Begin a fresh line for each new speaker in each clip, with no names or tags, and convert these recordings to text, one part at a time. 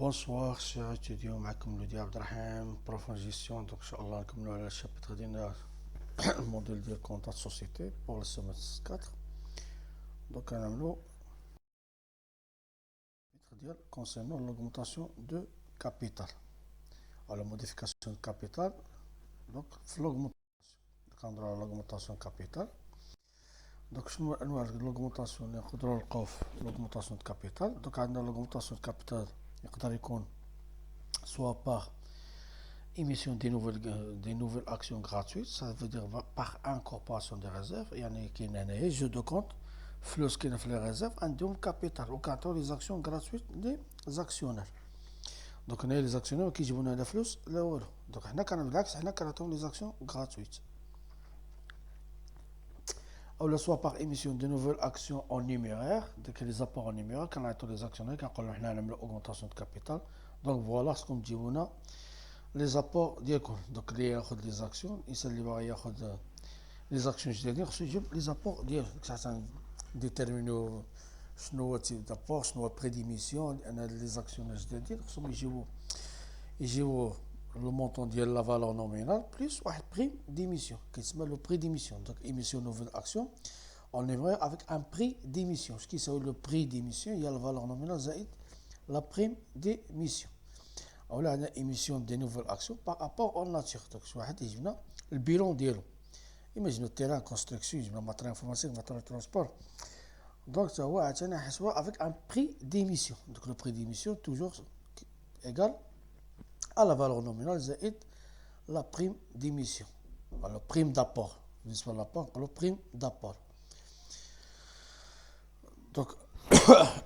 Bonsoir chers étudiants, معكم لودي عبد الرحيم prof en gestion. Donc inchallah نكملوا على الشابتر ديالنا الموديل ديال كونتات سوسيتي pour le semestre 4. Donc نعملوا ديال concernant l'augmentation de capital ou la modification de capital. Donc l'augmentation على l'augmentation capital. Donc شنو انواع l'augmentation اللي نقدروا نلقاو في l'augmentation de capital. Donc عندنا l'augmentation de capital يقدر يكون soit par émission des nouvelles actions gratuites, ça veut dire par incorporation des réserves, يعني كاين هنايا jeu de compte فلوس كاينه في لي ريزيرف عندهم كابيتال وكنعطيو لي زاكسيون غراتويت لي زاكسيونير. دونك هنايا لي زاكسيونير ما كيجيبوا لنا لا فلوس لا والو، دونك حنا بالعكس حنا كنعطيو لي زاكسيون غراتويت. او سوا باغ ايميسيون دو نوفيل اكسيون اون نيميرير، ديك لي زابور اون نيميرير كنعطيو لي زاكسيونير كنقولوا حنا نعملوا اوغمونطاسيون دو كابيتال. دونك فوالا خصكم تجيبونا لي زابور ديالكم. دونك اللي ياخذ لي زاكسيون، الانسان اللي باغي ياخذ لي زاكسيون جديدين خصو يجيب لي زابور ديالو. ساعه ديتيرمينو شنو هو تيب دابور، شنو هو بري ديميسيون، لان لي زاكسيون جديدين خصهم يجيبوا لو مونطون ديال لا فالور نومينال بلس واحد بريم ديميسيون كيتسمى لو بري ديميسيون. دونك ايميسيون نوفيل اكسيون اون نيميرير افيك ان بري ديميسيون. اش كيساوي لو بري ديميسيون؟ هي لا فالور نومينال زائد لا بريم ديميسيون. اولا عندنا ايميسيون دي نوفيل اكسيون باغ ابور اون ناتور. دونك شي واحد يجيبنا البيلون ديالو، ايماجينو تيران كونستركسيون، يجيبنا ماتريال انفورماتيك، ماتريال ترونسبور. دونك تا هو عاوتاني حسبوه افيك ان بري ديميسيون. دونك لو بري ديميسيون توجور ايغال à la valeur nominale زائد la prime d'émission, le prime d'apport, بالنسبة للابور le prime d'apport. Donc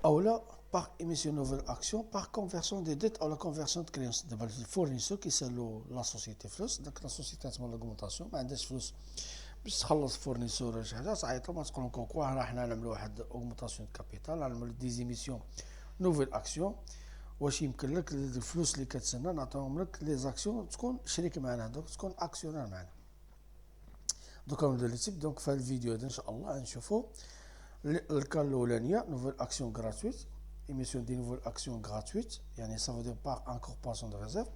أولا par émission nouvelle action par conversion des dettes ou la conversion de créances. دابا الفورنيسور كيسالو لا سوسيتي فلوس، داك لا سوسيتي تسمى لاغمونطاسيون، ما عندهاش فلوس باش تخلص فورنيسور ولا شي حاجه، تعيط له ما تقول لهم كوكو راه حنا نعملوا واحد اوغمونطاسيون دو كابيتال، نعملوا دي زيميسيون نوفيل اكسيون، واش يمكن لك الفلوس اللي كتسنى نعطيهم لك لي زاكسيون تكون شريك معنا، دونك تكون اكسيونير معنا. دوك نبدا لي تيب. دونك في هذا الفيديو هذا ان شاء الله نشوفوا الكا الاولانيه نوفيل اكسيون غراتويت، ايميسيون دي نوفيل اكسيون غراتويت يعني سا فو دير باغ انكورباسيون دو ريزيرف.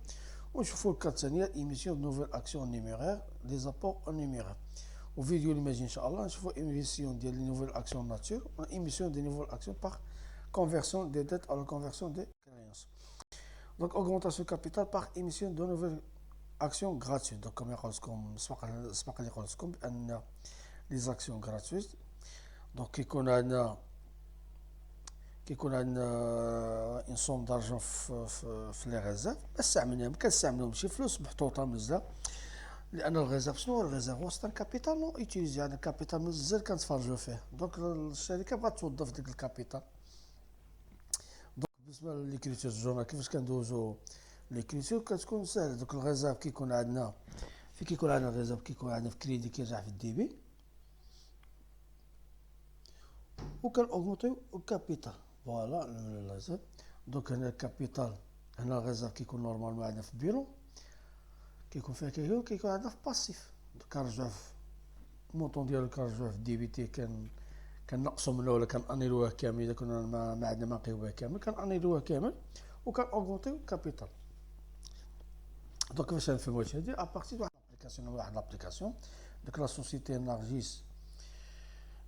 ونشوفوا الكا الثانيه ايميسيون نوفيل اكسيون نيميرير لي زابور اون نيميرير. وفيديو اللي ماجي ان شاء الله نشوفوا ايميسيون ديال لي نوفيل اكسيون ناتور وايميسيون دي نوفيل اكسيون باغ conversion des dettes à la conversion des créances. Donc augmentation de capital par émission de nouvelles actions gratuites. Donc comme سبق لي قلت لكم بان les actions gratuites donc كيكون عندنا une somme d'argent في لي ريزيرف استعملناهم، كنستعملوهم شي فلوس محطوطه منزله، لان الريزيرف شنو هو الريزيرف؟ هو سيت ان كابيتال نو يوتيليزي، هذا الكابيتال منزل كنتفرجوا فيه. دونك الشركه بغات توظف ديك الكابيتال. بالنسبه للكريتير الجورنال كيفاش كندوزو ليكريتير كتكون ساهله. دوك الريزيرف كيكون عندنا الريزيرف كيكون عندنا في كريدي كيرجع في الديبي، وكان اوغمونطيو الكابيتال. فوالا لازم. دونك هنا الكابيتال، هنا الريزيرف كيكون نورمالمون عندنا في البيرو، كيكون فيها كيكون عندنا في باسيف. كنرجعو في المونطون ديالو كنرجعوه في الديبيتي، كنقصوا منه ولا كنانيلوه كامل. اذا كنا ما عندنا ما نقيوه كامل كنانيلوه كامل وكان اوغمونطيو الكابيتال. دونك كيفاش نفهموا هادشي؟ ابارتي د واحد لابليكاسيون ديك لا سوسيتي نارجيس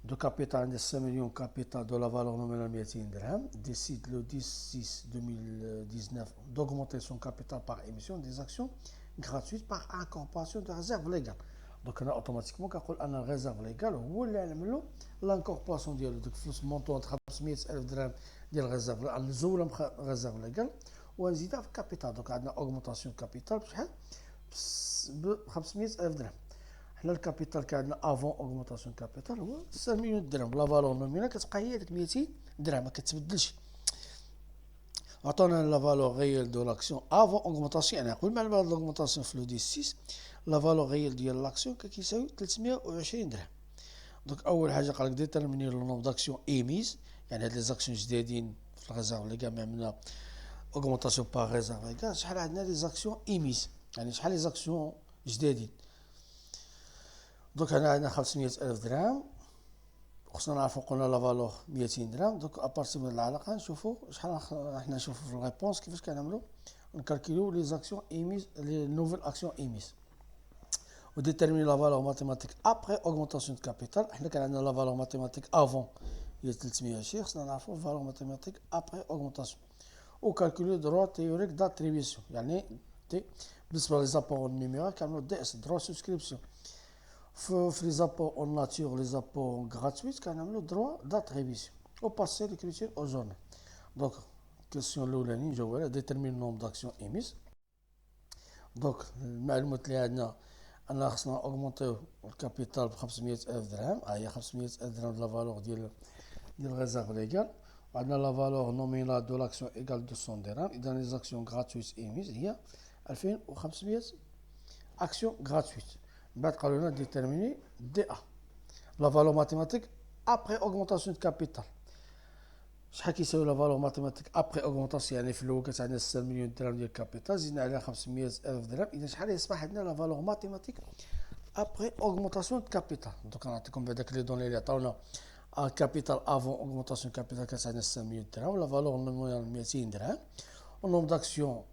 دو كابيتال عندها 5 مليون كابيتال دو لا فالور نومينال 200 درهم، décide le 10/6/2019 d'augmenter son capital par émission des actions gratuites par incorporation de réserve légale. دونك هنا اوتوماتيكمون كنقول ان الريزيرف ليغال هو اللي نعملو لانكورباسيون ديالو. ديك الفلوس مونطون 500,000 درهم ديال الريزيرف نزولهم ريزيرف ليغال ونزيدها في الكابيتال. دونك عندنا اوغمونطاسيون كابيتال بشحال؟ ب 500,000 درهم. حنا الكابيتال كان عندنا افون اوغمونطاسيون كابيتال هو 5 مليون درهم، لا فالور نومينال كتبقى هي ديك 200 درهم ما كتبدلش. عطونا لا فالور ريال دو لاكسيون افون اوغمونطاسيون، يعني قبل ما نعمل لوغمونطاسيون في لو 10/6 لا فالور ريال ديال لاكسيون كيساوي 320 درهم. دونك اول حاجه قالك ديتيرميني لو نومبر داكسيون ايميز، يعني هاد لي زاكسيون جدادين في الريزيرف اللي كاع عملنا اوغمونطاسيون باغ ريزيرف اللي كاع شحال عندنا لي زاكسيون ايميز، يعني شحال لي زاكسيون جدادين. دونك هنا عندنا 500,000 درهم خصنا نعرفوا قلنا لا فالور 200 درهم. دوك ابارتي من العلاقه نشوفوا شحال حنا نشوفوا في الريبونس كيفاش كنعملوا نكالكوليو لي زاكسيون ايميز لي نوفيل اكسيون ايميز وديتيرميني لا فالور ماتيماتيك ابري اوغمونطاسيون دو كابيتال. حنا كان عندنا لا فالور ماتيماتيك افون هي 320 خصنا نعرفوا الفالور ماتيماتيك ابري اوغمونطاسيون وكالكوليو دروا تيوريك داتريبيسيون يعني دي بالنسبه لي زابور نيميرال كنعملوا دي اس دروا سبسكريبسيون. في لي زابور اون ناتور لي زابور غراتويت كنعملوا دروا داتريبيسيون او باسي ليكريتور او جورنال. دونك الكيسيون الاولاني نجاوب عليها ديتيرمين نوم داكسيون ايميز. دونك المعلومات اللي عندنا أنا خصنا أوغمونطيو الكابيتال ب 500,000 درهم. هي 500,000 درهم لا فالور ديال ريزيرف ليغال. وعندنا لا فالور نومينال دو لاكسيون إيكال 200 درهم. إذا لي زاكسيون غراتويت إيميز هي 2500 أكسيون غراتويت. من بعد قالوا لنا ديتيرميني دي أ لا فالور ماتيماتيك أبخي أوغمونطاسيون دو كابيتال. شحال كيساوي لا فالور ماتيماتيك ابري اوغمونطاسيون يعني في الاول كانت عندنا 6 مليون درهم ديال الكابيتال زدنا عليها 500,000 درهم. اذا شحال يصبح عندنا لا فالور ماتيماتيك ابري اوغمونطاسيون دو كابيتال. دوك نعطيكم بعداك لي دوني اللي عطاونا الكابيتال افون اوغمونطاسيون كابيتال كانت عندنا 6 مليون درهم لا فالور نومينال 200 درهم والنوم داكسيون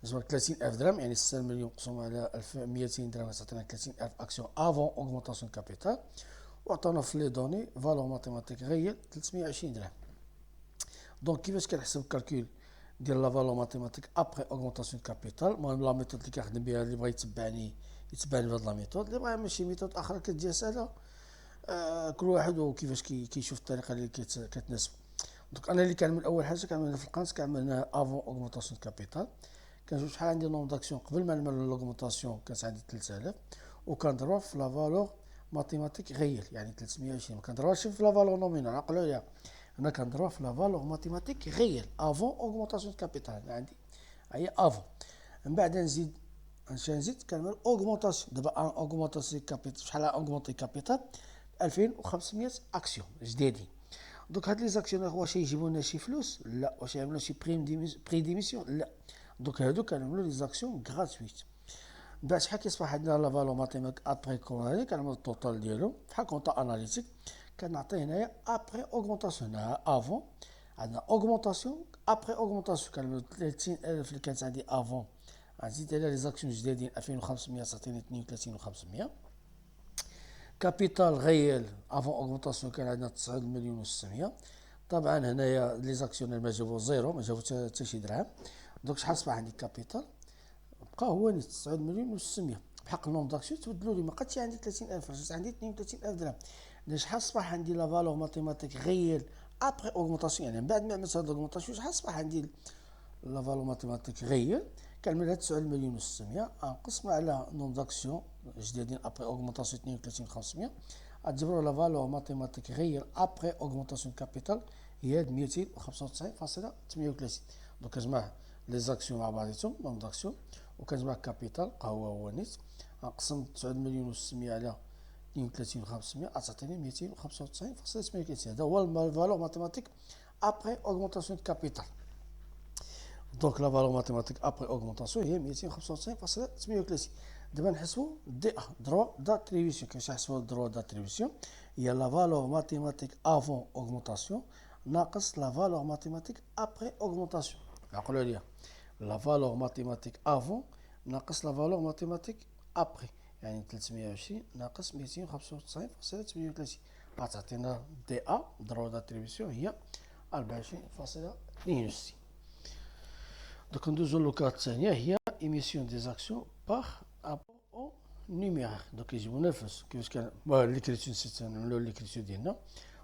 زعما 30,000 درهم يعني 6 مليون مقسوم على 1200 درهم تعطينا 30,000 اكسيون افون اوغمونطاسيون كابيتال. وعطاونا في لي دوني فالور ماتيماتيك غير 320 درهم. دونك كيفاش كنحسب الكالكول ديال لا فالور ماتيماتيك ابري اوغمونطاسيون كابيتال. المهم لا ميثود اللي كنخدم بها اللي بغا يتبعني بهاد لا ميثود، اللي بغا ماشي ميثود اخرى كتجي ساهله. كل واحد وكيفاش كيشوف الطريقه اللي كتناسب. دونك انا اللي كنعمل اول حاجه كنعمل في القنت كنعمل هنا افون اوغمونطاسيون كابيتال. كنشوف شحال عندي نوم داكسيون قبل ما نعمل لوغمونطاسيون كانت عندي 3000 وكنضربها في لا فالور ماتيماتيك غير يعني 320. ما كنضربهاش في لا فالور نومينال عقلوا ليها انا كنضربها في لا فالور ماتيماتيك غير افون اوغمونطاسيون كابيتال عندي هي افون. من بعد نزيد كنعمل اوغمونطاسيون. دابا اوغمونطاسيون كابيتال شحال اوغمونطي كابيتال 2500 اكسيون جديدين. دوك هاد لي زاكسيون واش يجيبوا لنا شي فلوس؟ لا. واش يعملوا شي بري ديميسيون؟ لا. دوك هادو كنعملوا لي زاكسيون غراتويت. من بعد شحال كيصبح عندنا لا فالور ماتيماتيك ابري كونالي كنعملوا التوتال ديالهم بحال كونطا اناليتيك كنعطي هنايا ابري اوغمونطاسيون هنا افون عندنا اوغمونطاسيون ابري اوغمونطاسيون كنعملوا 30,000 اللي كانت عندي افون نزيد عليها لي زاكسيون جدادين 2500 تعطيني 32,500. كابيتال غيال افون اوغمونطاسيون كان عندنا 9 مليون و600. طبعا هنايا لي زاكسيونير ما جابوا زيرو ما جابوا حتى شي درهم. دونك شحال صبح عندي كابيتال بقى هو 9 مليون و600 بحق النوم داكسيون تبدلوا لي ما بقاتش عندي 30,000 رجعت عندي 32,000 درهم. شحال صبح عندي لا فالور ماتيماتيك غيال ابري اوغمونطاسيون يعني من بعد ما عملت هاد الاوغمونطاسيون شحال صبح عندي لا فالور ماتيماتيك غيال كنعملها 9 مليون و600 نقسمها على نوم داكسيون جدادين ابري اوغمونطاسيون 32,500 غتجبروا لا فالور ماتيماتيك غيال ابري اوغمونطاسيون كابيتال هي 295.38. دونك كنجمع لي زاكسيون مع بعضياتهم نوم داكسيون وكنجمع كابيتال هو نيت نقسم 9 مليون و600 على 32,500 غتعطيني 295.38. هذا هو الفالور ماتيماتيك ابري اوغمونطاسيون دو كابيتال. دونك لا فالور ماتيماتيك ابري اوغمونطاسيون هي 295.38. دابا نحسبوا دي ا دروا داتريبيسيون. كيفاش نحسبوا دروا داتريبيسيون؟ هي لا فالور ماتيماتيك افون اوغمونطاسيون ناقص لا فالور ماتيماتيك ابري اوغمونطاسيون. عقلوا ليا لا فالور ماتيماتيك افون ناقص لا فالور ماتيماتيك ابري يعني 320 ناقص 295.38 غتعطينا دي ا دروا داتريبيسيون هي 24.62. دوك ندوزو للوكات الثانيه هي ايميسيون دي زاكسيون باغ ابور او نيميرير. دوك يجيبونا الفلوس كيفاش كان ليكريتور نسيت نعملو ليكريتور ديالنا.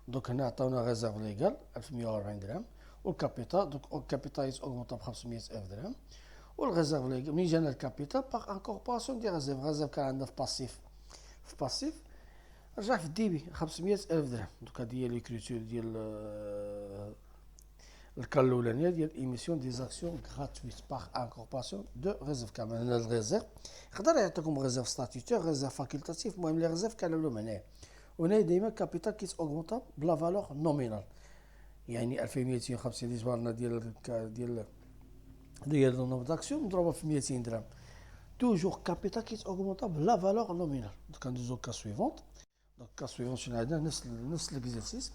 دوك هنا عطاونا ريزيرف ليغال 1140 درهم والكابيتال دوك الكابيتال اوغمونطا ب 500,000 درهم والريزيرف ليغال منين جانا الكابيتال باغ انكورباسيون دي ريزيرف كان عندنا في باسيف رجع في الديبي 500,000 درهم. دوك هادي هي ليكريتور ديال الكال الاولانيه ديال ايميسيون دي زاكسيون غراتويت باغ انكورباسيون دو ريزيرف. كامل هنا الريزيرف يقدر يعطيكم ريزيرف ستاتيتير ريزيرف فاكولتاتيف. المهم لي ريزيرف كانوا لهم هنايا وهنا ديما كابيتال كيت اوغمونطا بلا فالور نومينال يعني 2250 اللي جبرنا ديال النوم داكسيون مضروبه في 200 درهم توجور كابيتال كيت اوغمونطا بلا فالور نومينال. دوك ندوزو كا سويفونت. Donc, cas suivant, on a l'exercice.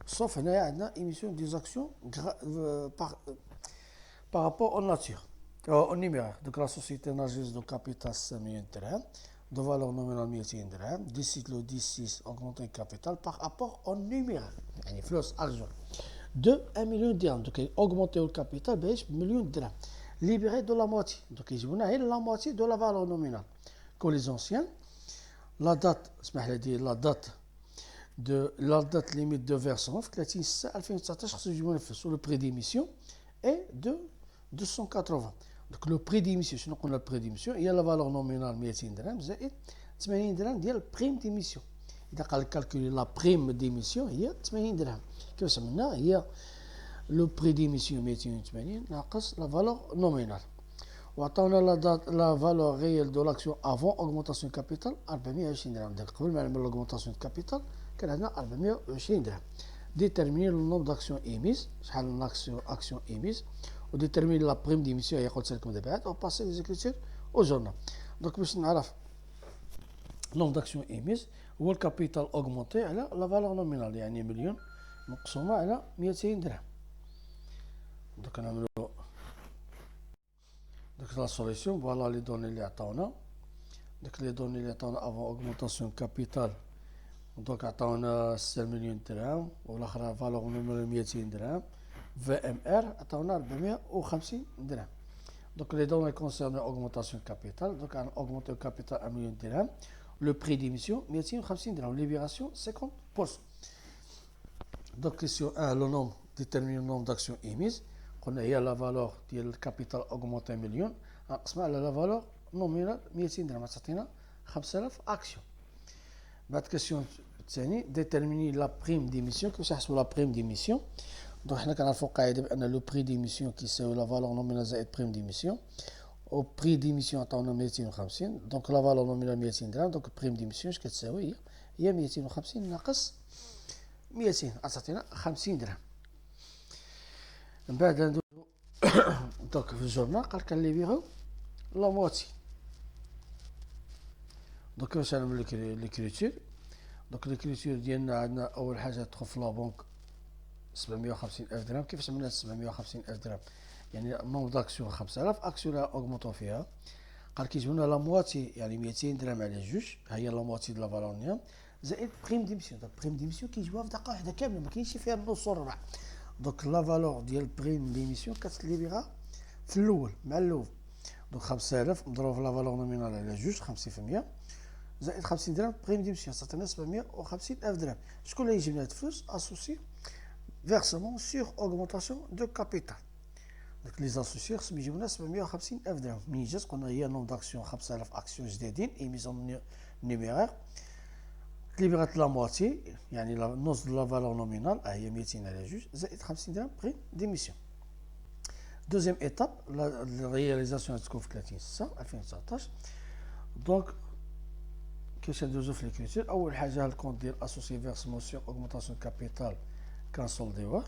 Sauf qu'on a une émission des actions par rapport aux nature, au numéraire. Donc, la société n'agisse de capital 5 millions de dirhams, de valeur nominale 200 dirhams, d'ici le 16 augmenter le capital par rapport au numéraire. يعني فلوس argent de 1 million de dirhams. Donc, augmenter le capital باش 1 million de dirhams. Libéré de la moitié. Donc, il y a la moitié de la valeur nominale. Que les anciens, la date, la date limite de versement, 30 6 2019 sur le prix d'émission est de 280. Donc le prix d'émission, شنو قلنا البري d'émission هي la valeur nominale 200 درهم زائد 80 درهم ديال البريم ديميسيون. إذا قال كالكولي لا بريم ديميسيون هي 80 درهم. كيف سميناها؟ هي لو بري ديميسيون 280 ناقص لا فالور نومينال. وعطاونا لا فالور ريال دو لاكسيون افون اوغمونطاسيون كابيتال 420 درهم. دونك قبل ما نعمل اوغمونطاسيون كابيتال كان عندنا 420 درهم. ديتيرميني لو نومبر داكسيون ايميز، شحال اكسيون ايميز، وديتيرميني لا بريم ديميسيون هي قلت لكم دابا، او باسي ليزيكريتور او جورنال. دونك باش نعرف نومبر داكسيون ايميز هو الكابيتال اوغمونتي على لا فالور نومينال، يعني مليون مقسومه على 200 درهم. دونك نعملو Donc la solution, voilà les données les عطاونا. Donc les données les عطاونا avant augmentation capitale. Donc عطاونا 6 مليون درهم والاخرى فالور نومينال 200 درهم. VMR عطاونا 450 درهم. Donc les données concernant augmentation capitale. Donc on augmente le capital 1 million dirhams. Le prix d'émission 250 dirhams. Libération 50%. Donc question 1, le nombre détermine le nombre d'actions émises. قلنا هي لا فالور ديال الكابيتال اوغمونتي مليون نقسمها على لا فالور نومينال 200 درهم تعطينا 5000 اكسيون. بعد كيسيون الثاني ديتيرميني لا بريم ديميسيون. كيفاش نحسبوا لا بريم ديميسيون؟ دونك حنا كنعرفوا قاعده بان لو بري ديميسيون كيساوي لا فالور نومينال زائد بريم ديميسيون. او بري ديميسيون عطاونا 250 دونك لا فالور نومينال 200 درهم. دونك بريم ديميسيون اش كتساوي؟ هي 250 ناقص 200 تعطينا 50 درهم. من بعد ندوزو دونك في الجورنال قال كنليبيغو لا موتي. دونك كيفاش نعملو ليكريتور؟ دونك ليكريتور ديالنا عندنا اول حاجه تدخل في لا بنك 750 الف درهم. كيفاش عملنا 750 الف درهم؟ يعني نومبر داكسيون 5000 اكسيون اوغمونطو فيها. قال كيجيونا لا موتي يعني 200 درهم على جوج، ها هي لا موتي دو لا فالور نيام زائد بريم ديميسيون. دونك بريم ديميسيون كيجيوها في دقه واحده كامله، ما كاينش فيها النص والربع. دونك لا فالور ديال بريم ديميسيون كتليبيغا في الاول مع الاول. دونك 5000 مضروب في لا فالور نومينال على جوج 50% زائد 50 درهم بريم ديميسيون تعطينا 750 الف درهم. شكون اللي يجيب لنا هاد الفلوس؟ اسوسي فيرسمون سيغ اوغمونطاسيون دو كابيتال. دونك لي زاسوسي خصهم يجيبو لنا 750 الف درهم. منين جات؟ قلنا هي نوم داكسيون 5000 اكسيون جديدين ايميزون نيميرير ليبرات لا مواتي يعني نص دو لا فالور نومينال هي 200 على جوج زائد 50 درهم بريم ديميسيون. دوزيام ايتاب لا رياليزاسيون تكون في 30 6 2019. دونك كيفاش ندوزو في ليكريتور؟ اول حاجه الكونت ديال اسوسي فيرسمون سيغ اوغمونطاسيون كابيتال كنسولديوه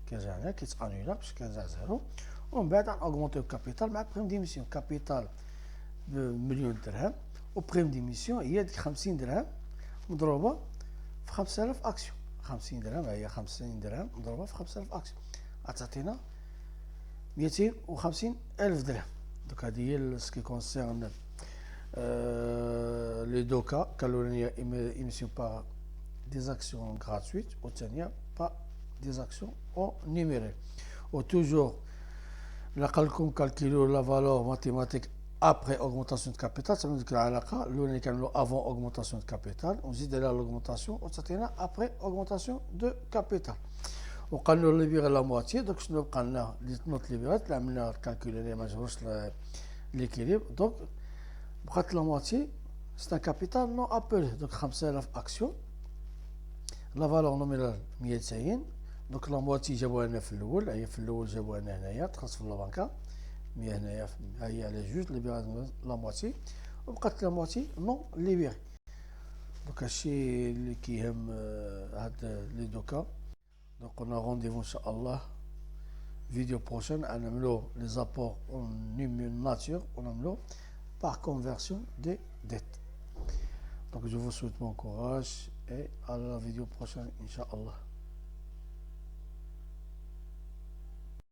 كيرجع لنا كيتانولا باش كيرجع زيرو. ومن بعد اوغمونتيو كابيتال مع بريم ديميسيون. كابيتال بمليون درهم وبريم ديميسيون هي ديك 50 درهم مضروبه في 5000 اكسيون. 50 درهم هي 50 درهم مضروبه في 5000 اكسيون غتعطينا 250 الف درهم. دونك هذه هي سكي كونسيرن لي دو كا. كالورينيا ايميسيون با دي زاكسيون غراتويت والثانيه با دي زاكسيون او نيميري. و توجور لا قال لكم كالكيلو لا فالور ماتيماتيك ابري اوغمونطاسيون دو كابيتال تعمل ديك العلاقه الاولى كنعملو افون اوغمونطاسيون دو كابيتال ونزيد عليها لوغمونطاسيون وتعطينا ابري اوغمونطاسيون دو كابيتال. وقالنا ليبيغ لا مواتي. دونك شنو بقى لنا لي نوت ليبيغات اللي عملنا الكالكول اللي ما جبروش ليكيليبر. دونك بقات لا مواتي سي ان كابيتال نو ابل. دونك 5000 اكسيون لا فالور نومينال 190. دونك لا مواتي جابوها لنا في الاول، هي في الاول جابوها لنا هنايا تخلص في لابانكا 100 هنايا ها هي على جوج ليبيغ لا مواتي وبقات لا مواتي نو ليبيغ. دونك هادشي اللي كيهم هاد لي دوكا. دونك قلنا رونديفو ان شاء الله فيديو بروشين نعملو لي زابور اون ناتور ونعملو par conversion des dettes. Donc je vous souhaite bon courage et à la vidéo prochaine, Inch'Allah.